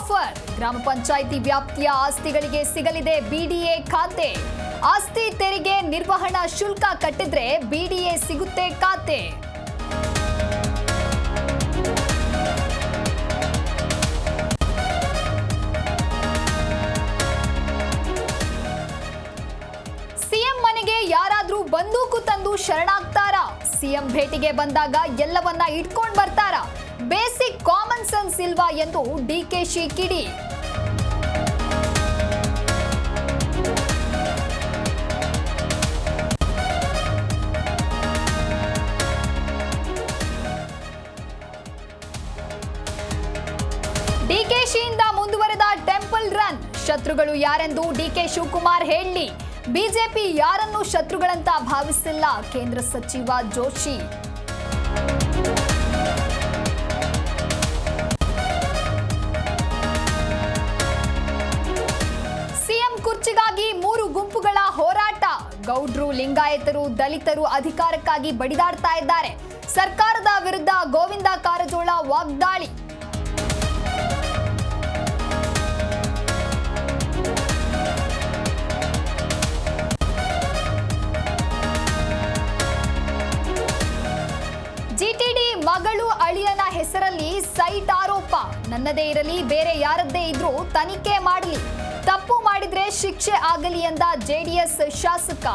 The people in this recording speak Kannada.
ಆಫರ್. ಗ್ರಾಮ ಪಂಚಾಯಿತಿ ವ್ಯಾಪ್ತಿಯ ಆಸ್ತಿಗಳಿಗೆ ಸಿಗಲಿದೆ ಬಿಡಿಎ ಖಾತೆ. ಆಸ್ತಿ ತೆರಿಗೆ ನಿರ್ವಹಣಾ ಶುಲ್ಕ ಕಟ್ಟಿದ್ರೆ ಬಿಡಿಎ ಸಿಗುತ್ತೆ ಖಾತೆ. ಸಿಎಂ ಮನೆಗೆ ಯಾರಾದ್ರೂ ಬಂದೂಕು ತಂದು ಶರಣಾಗ್ತಾರಾ? ಸಿಎಂ ಭೇಟಿಗೆ ಬಂದಾಗ ಎಲ್ಲವನ್ನ ಇಟ್ಕೊಂಡು ಬರ್ತಾರಾ? ಬೇಸಿಕ್ ಕಾಮನ್ ಸೆನ್ಸ್ ಇಲ್ವಾ ಎಂದು ಡಿಕೆಶಿ ಕಿಡಿ. ಡಿಕೆಶಿಯಿಂದ ಮುಂದುವರೆದ ಟೆಂಪಲ್ ರನ್. ಶತ್ರುಗಳು ಯಾರೆಂದು ಡಿಕೆ ಶಿವಕುಮಾರ್ ಹೇಳಲಿ. ಬಿಜೆಪಿ ಯಾರನ್ನೂ ಶತ್ರುಗಳಂತ ಭಾವಿಸಿಲ್ಲ. ಕೇಂದ್ರ ಸಚಿವ ಜೋಶಿ. ಸಿಎಂ ಕುರ್ಚಿಗಾಗಿ 3 ಗುಂಪುಗಳ ಹೋರಾಟ. ಗೌಡ್ರು, ಲಿಂಗಾಯತರು, ದಲಿತರು ಅಧಿಕಾರಕ್ಕಾಗಿ ಬಡಿದಾಡ್ತಾ ಇದ್ದಾರೆ. ಸರ್ಕಾರದ ವಿರುದ್ಧ ಗೋವಿಂದ ಕಾರಜೋಳ ವಾಗ್ದಾಳಿ. ಜಿಟಿಡಿ ಮಗಳು ಅಳಿಯನ ಹೆಸರಲ್ಲಿ ಸೈಟ್ ಆರೋಪ. ನನ್ನದೇ ಇರಲಿ, ಬೇರೆ ಯಾರದ್ದೇ ಇದ್ರೂ ತನಿಖೆ ಮಾಡಲಿ. ತಪ್ಪು ಮಾಡಿದ್ರೆ ಶಿಕ್ಷೆ ಆಗಲಿ ಎಂದ ಜೆಡಿಎಸ್ ಶಾಸಕ.